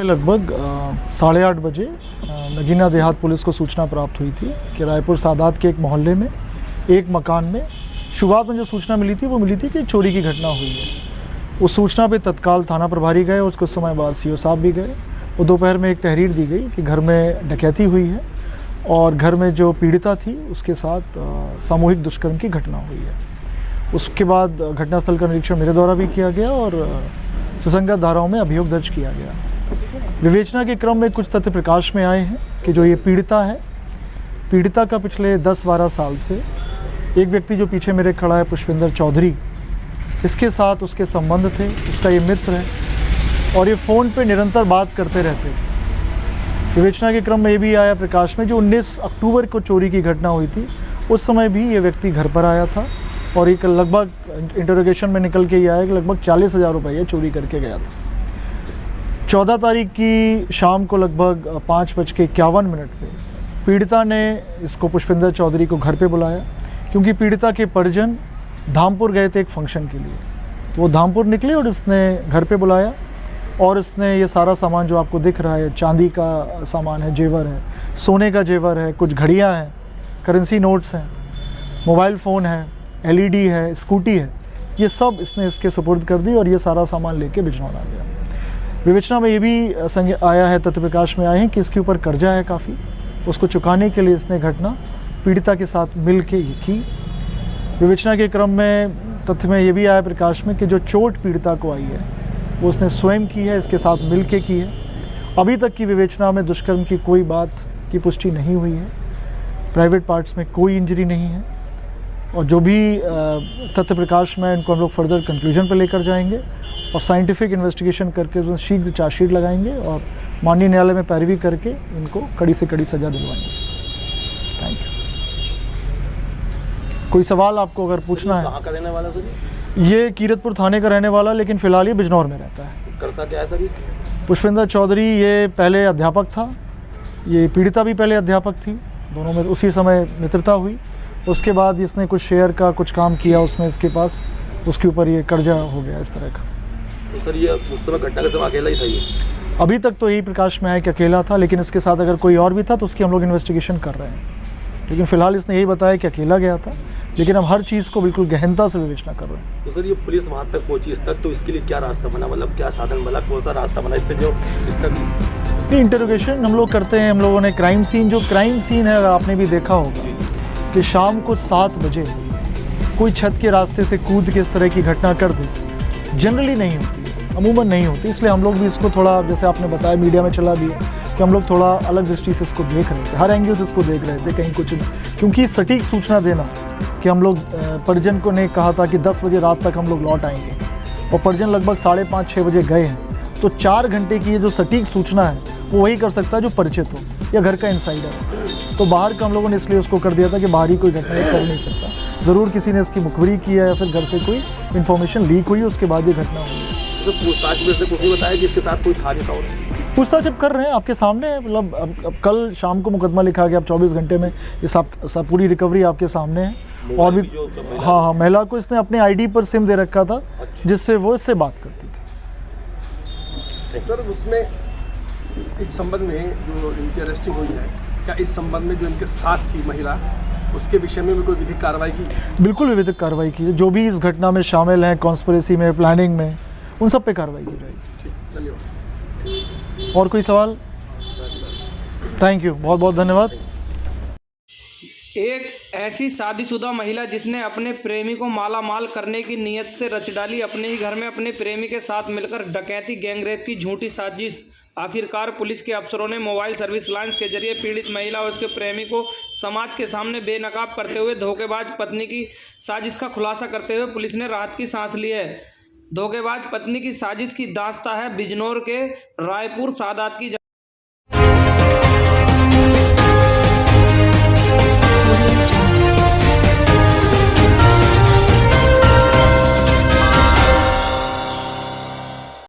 लगभग 8:30 बजे नगीना देहात पुलिस को सूचना प्राप्त हुई थी कि रायपुर सादात के एक मोहल्ले में एक मकान में शुरुआत में जो सूचना मिली थी वो मिली थी कि चोरी की घटना हुई है। उस सूचना पे तत्काल थाना प्रभारी गए, उसको समय बाद सीओ साहब भी गए। वो दोपहर में एक तहरीर दी गई कि घर में डकैती हुई है और घर में जो पीड़िता थी उसके साथ सामूहिक दुष्कर्म की घटना हुई है। उसके बाद घटनास्थल का निरीक्षण मेरे द्वारा भी किया गया और सुसंगत धाराओं में अभियोग दर्ज किया गया। विवेचना के क्रम में कुछ तथ्य प्रकाश में आए हैं कि जो ये पीड़िता है, पीड़िता का पिछले 10-12 साल से एक व्यक्ति जो पीछे मेरे खड़ा है पुष्पिंदर चौधरी, इसके साथ उसके संबंध थे, उसका ये मित्र है और ये फ़ोन पे निरंतर बात करते रहते। विवेचना के क्रम में ये भी आया प्रकाश में जो 19 अक्टूबर को चोरी की घटना हुई थी, उस समय भी ये व्यक्ति घर पर आया था और एक लगभग इंटरोगेशन में निकल के ये आया कि लगभग 40,000 रुपये चोरी करके गया था। 14 तारीख की शाम को लगभग 5:51 पे पीड़िता ने इसको पुष्पिंदर चौधरी को घर पे बुलाया क्योंकि पीड़िता के परिजन धामपुर गए थे एक फंक्शन के लिए। तो वो धामपुर निकले और इसने घर पे बुलाया और इसने ये सारा सामान जो आपको दिख रहा है, चांदी का सामान है, जेवर है, सोने का जेवर है, कुछ घड़ियाँ हैं, करेंसी नोट्स हैं, मोबाइल फ़ोन है, एलईडी है, स्कूटी है, ये सब इसने इसके सुपुर्द कर दी और ये सारा सामान लेके बिजनौर आ गया। विवेचना में ये भी आया है, तथ्य प्रकाश में आए हैं कि इसके ऊपर कर्जा है काफ़ी, उसको चुकाने के लिए इसने घटना पीड़िता के साथ मिल के ये की। विवेचना के क्रम में तथ्य में ये भी आया प्रकाश में कि जो चोट पीड़िता को आई है वो उसने स्वयं की है, इसके साथ मिल के की है। अभी तक की विवेचना में दुष्कर्म की कोई बात की पुष्टि नहीं हुई है, प्राइवेट पार्ट्स में कोई इंजरी नहीं है और जो भी तथ्य प्रकाश में इनको हम लोग फर्दर कंक्लूजन पर लेकर जाएंगे और साइंटिफिक इन्वेस्टिगेशन करके उसमें शीघ्र चार्जशीट लगाएंगे और माननीय न्यायालय में पैरवी करके इनको कड़ी से कड़ी सज़ा दिलवाएंगे। Thank you. कोई सवाल आपको अगर पूछना है? कहाँ का रहने वाला सर? ये कीरतपुर थाने का रहने वाला, लेकिन फ़िलहाल ये बिजनौर में रहता है। करता क्या है सर? पुष्पिंदर चौधरी ये पहले अध्यापक था, ये पीड़िता भी पहले अध्यापक थी, दोनों में उसी समय मित्रता हुई। उसके बाद इसने कुछ शेयर का कुछ काम किया, उसमें इसके पास उसके ऊपर ये कर्जा हो गया इस तरह का। तो सर ये उस समय घटना के समय अकेला ही था ये? अभी तक तो यही प्रकाश में आया कि अकेला था, लेकिन इसके साथ अगर कोई और भी था तो उसकी हम लोग इन्वेस्टिगेशन कर रहे हैं। लेकिन फ़िलहाल इसने यही बताया कि अकेला गया था, लेकिन हम हर चीज़ को बिल्कुल गहनता से विवेचना कर रहे हैं। तो सर ये पुलिस वहाँ तक पहुँची इस तक, तो इसके लिए क्या रास्ता बना, मतलब क्या साधन बना, कौन सा रास्ता बना इससे जो इस तक? इंटरोगेशन हम लोग करते हैं। हम लोगों ने क्राइम सीन है, अगर आपने भी देखा होगा कि शाम को 7 बजे कोई छत के रास्ते से कूद के इस तरह की घटना कर दे, जनरली नहीं होती है, अमूमन नहीं होती। इसलिए हम लोग भी इसको थोड़ा, जैसे आपने बताया मीडिया में चला भी है, कि हम लोग थोड़ा अलग दृष्टि से इसको देख रहे थे, हर एंगल से इसको देख रहे थे, कहीं कुछ नहीं। क्योंकि सटीक सूचना देना कि हम लोग परिजन को ने कहा था कि 10 बजे रात तक हम लोग लौट आएंगे और परिजन लगभग 5:30-6 बजे गए हैं, तो 4 घंटे की ये जो सटीक सूचना है वो वही कर सकता है जो परिचित हो या घर का इंसाइडर है। तो बाहर का हम लोगों ने इसलिए उसको कर दिया था कि बाहरी कोई घटना कर नहीं सकता। ज़रूर किसी ने इसकी मुखबिरी की है या फिर घर से कोई इन्फॉर्मेशन लीक हुई, उसके बाद ये घटना हुई। तो पूछताछ में इसने कुछ नहीं बताया कि इसके साथ कोई था नहीं था? पूछताछ अब कर रहे हैं, आपके सामने है। मतलब अब कल शाम को मुकदमा लिखा गया, अब 24 घंटे में ये सब पूरी रिकवरी आपके सामने है। और भी हाँ, महिला को इसने अपने आईडी पर सिम दे रखा था, जिससे वो इससे बात करती थी। सर उसमें इस संबंध में जो इनकी अरेस्टिंग हुई है, क्या इस संबंध में जो इनके साथ थी महिला, उसके विषय में भी कोई विधिक कार्रवाई की? बिल्कुल विधिक कार्रवाई की है। जो भी इस घटना में शामिल हैं, कॉन्स्पिरेसी में, प्लानिंग में, उन सब पे कार्रवाई की जाएगी। ठीक, धन्यवाद। और कोई सवाल? थैंक यू, बहुत बहुत धन्यवाद। एक ऐसी शादीशुदा महिला जिसने अपने प्रेमी को मालामाल करने की नीयत से रच डाली अपने ही घर में अपने प्रेमी के साथ मिलकर डकैती गैंगरेप की झूठी साजिश। आखिरकार पुलिस के अफसरों ने मोबाइल सर्विस लाइन्स के जरिए पीड़ित महिला और उसके प्रेमी को समाज के सामने बेनकाब करते हुए धोखेबाज पत्नी की साजिश का खुलासा करते हुए पुलिस ने राहत की सांस ली है। धोखेबाज पत्नी की साजिश की दास्तां है बिजनौर के रायपुर सादात की।